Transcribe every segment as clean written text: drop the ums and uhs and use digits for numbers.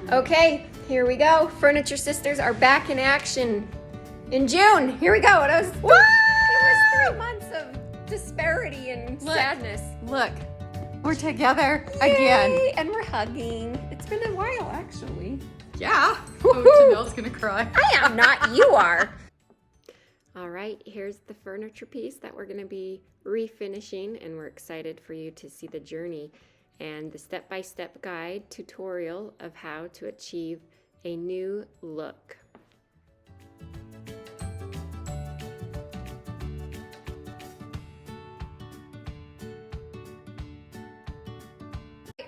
Okay, here we go. Furniture Sisters are back in action in June. Here we go. It was 3 months of disparity and sadness. Look, we're together Yay! again. And we're hugging. It's been a while, actually. Yeah. Oh, Janelle's gonna cry. I am not. You are. All right, here's the furniture piece that we're going to be refinishing, and we're excited for you to see the journey and the step-by-step guide tutorial of how to achieve a new look.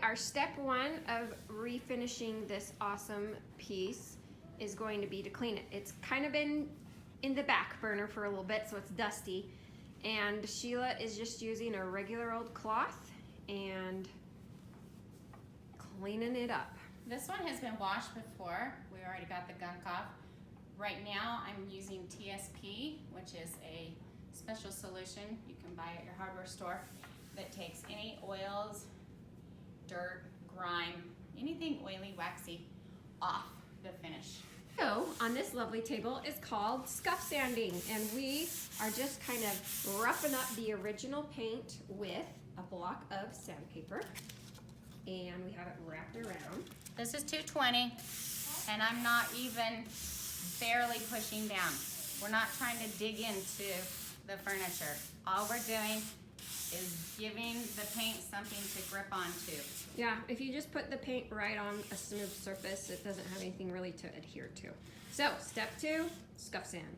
Our step one of refinishing this awesome piece is going to be to clean it. It's kind of been in the back burner for a little bit, so it's dusty. And Sheila is just using a regular old cloth and cleaning it up. This one has been washed before. We already got the gunk off. Right now I'm using TSP, which is a special solution you can buy at your hardware store that takes any oils, dirt, grime, anything oily, waxy off the finish. So on this lovely table is called Scuff Sanding, and we are just kind of roughing up the original paint with a block of sandpaper, and we have it wrapped around. This is 220, and I'm not even barely pushing down. We're not trying to dig into the furniture. All we're doing is giving the paint something to grip onto. Yeah, if you just put the paint right on a smooth surface, it doesn't have anything really to adhere to. So, step 2, scuff sand.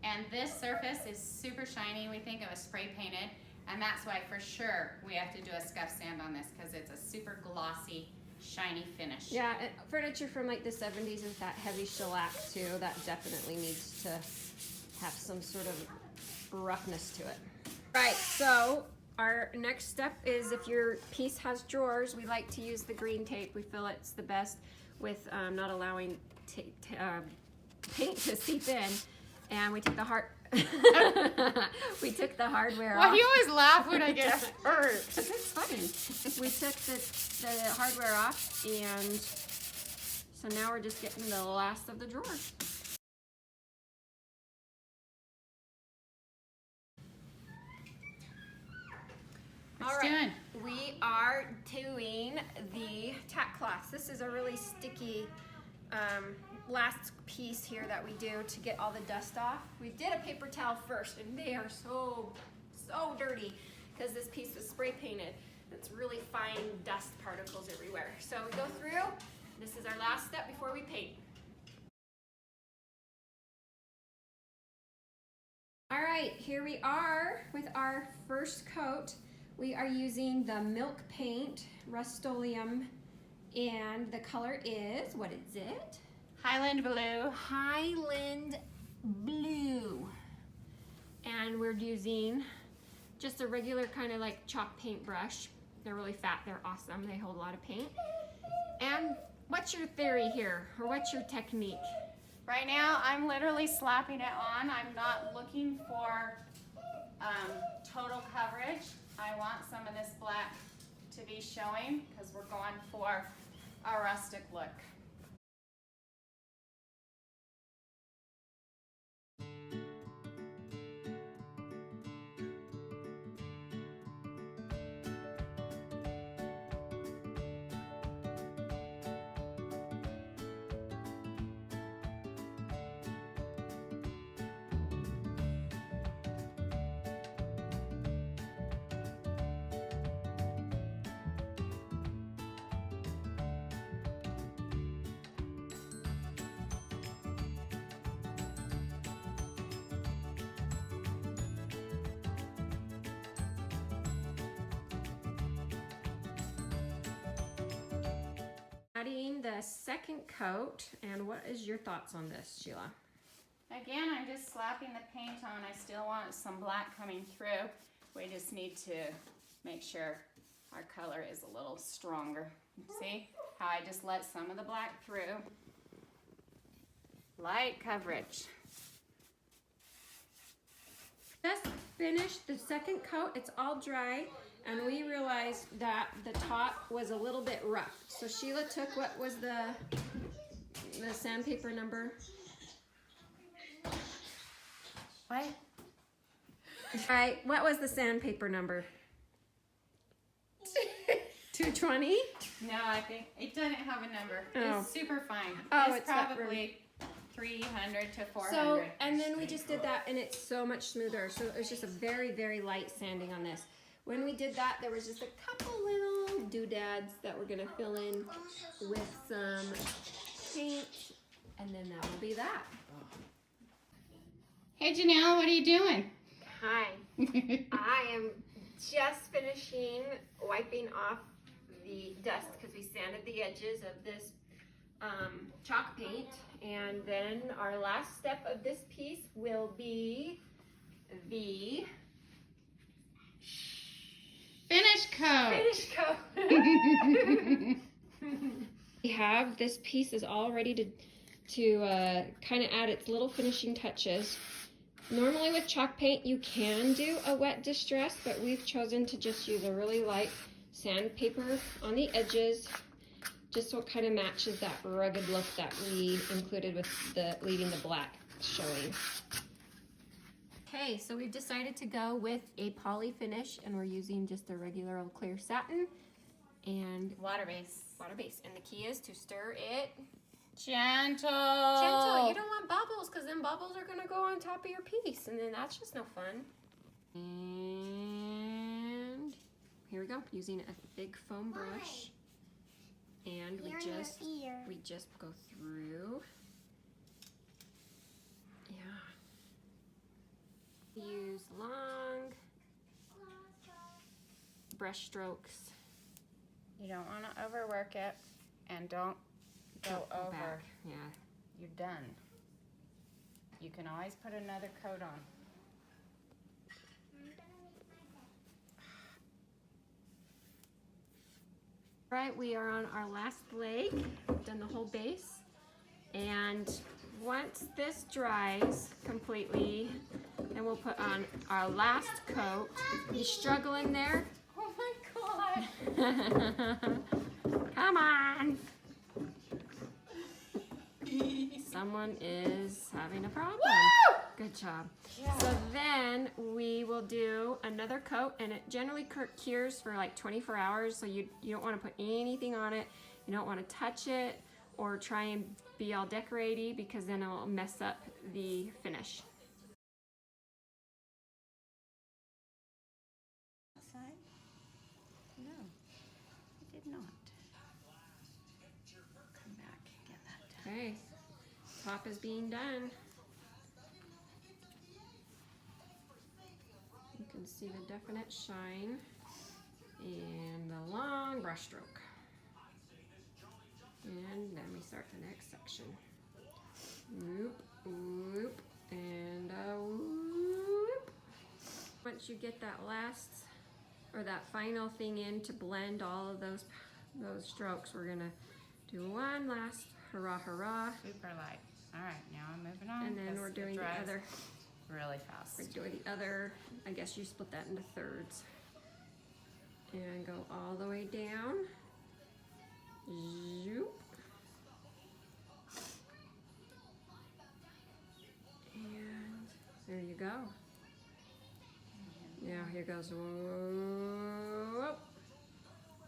And this surface is super shiny. We think it was spray painted, and that's why for sure we have to do a scuff sand on this, because it's a super glossy, shiny finish. Yeah, furniture from like the 70s is that heavy shellac too. That definitely needs to have some sort of roughness to it. Right, so our next step is, if your piece has drawers, we like to use the green tape. We feel it's the best with not allowing paint to seep in. And we took the we took the hardware off. Why do you always laugh when I get hurt? Because it's funny. We took the hardware off, and so now we're just getting the last of the drawers. All right, we are doing the tack cloths. This is a really sticky last piece here that we do to get all the dust off. We did a paper towel first, and they are so dirty because this piece was spray painted. It's really fine dust particles everywhere. So we go through. This is our last step before we paint. All right, here we are with our first coat. We are using the milk paint, Rust-Oleum, and the color is, what is it? Highland Blue. Highland Blue. And we're using just a regular kind of like chalk paint brush. They're really fat, they're awesome, they hold a lot of paint. And what's your theory here, or what's your technique? Right now, I'm literally slapping it on. I'm not looking for total coverage. I want some of this black to be showing because we're going for a rustic look. Adding the second coat, and what is your thoughts on this, Sheila? Again, I'm just slapping the paint on. I still want some black coming through. We just need to make sure our color is a little stronger. See how I just let some of the black through? Light coverage. Just finished the second coat. It's all dry, and we realized that the top was a little bit rough. So Sheila took, what was the sandpaper number? What? Right, what was the sandpaper number? 220? No, I think it doesn't have a number. Oh. It's super fine. Oh, it's it's that probably 300 to 400. So, and then we just did that, and it's so much smoother. So it was just a very, very light sanding on this. When we did that, there was just a couple little doodads that we're gonna fill in with some paint, and then that will be that. Hey Janelle, what are you doing? Hi. I am just finishing wiping off the dust because we sanded the edges of this chalk paint, and then our last step of this piece will be the Finish coat. finish coat. We have this piece is all ready to kind of add its little finishing touches. Normally with chalk paint you can do a wet distress, but we've chosen to just use a really light sandpaper on the edges, just so it kind of matches that rugged look that we included with leaving the black showing. Okay, so we've decided to go with a poly finish, and we're using just a regular old clear satin and Water base. water base. And the key is to stir it Gentle. gentle. You don't want bubbles, because then bubbles are going to go on top of your piece, and then that's just no fun. And here we go, using a big foam brush. And we just go through. Yeah. Use long brush strokes. You don't want to overwork it, and don't go over. Back. Yeah. You're done. You can always put another coat on. Right, we are on our last leg. We've done the whole base. And once this dries completely, then we'll put on our last coat. You struggling there? Oh my God. Come on. Someone is having a problem. Woo! Good job. Yeah. So then we will do another coat, and it generally cures for like 24 hours. So you don't want to put anything on it. You don't want to touch it or try and be all decoraty, because then it'll mess up the finish. Outside? No, it did not. Come back and get that done. Okay, top is being done. You can see the definite shine and the long brush stroke. And then we start the next section. Whoop, whoop, and whoop. Once you get that last, or that final thing in to blend all of those strokes, we're gonna do one last hurrah, hurrah. Super light. All right, now I'm moving on. And then we're doing the other. Really fast. We're doing the other, I guess you split that into thirds. And go all the way down. Zoop. And there you go. Now here goes whoop.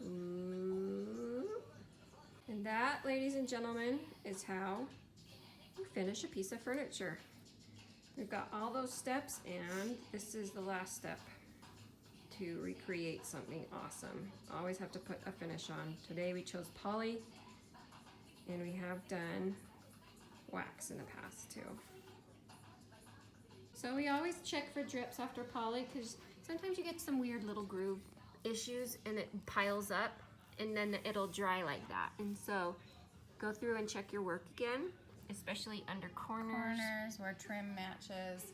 Whoop. And that, ladies and gentlemen, is how you finish a piece of furniture. We've got all those steps, and this is the last step to recreate something awesome. Always have to put a finish on. Today we chose poly, and we have done wax in the past too. So we always check for drips after poly, because sometimes you get some weird little groove issues and it piles up, and then it'll dry like that. And so go through and check your work again, especially under corners. Where trim matches,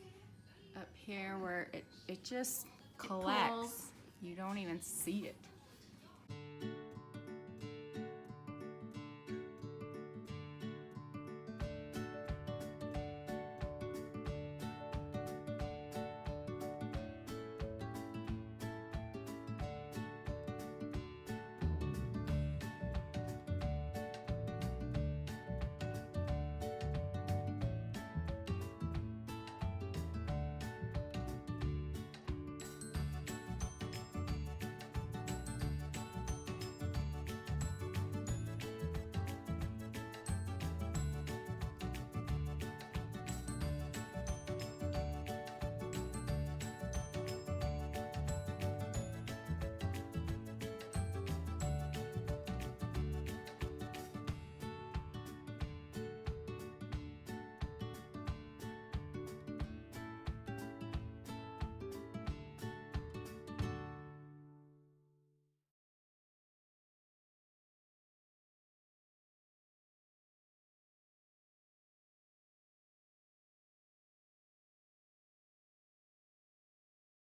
up here where it just collects. pulls. You don't even see it.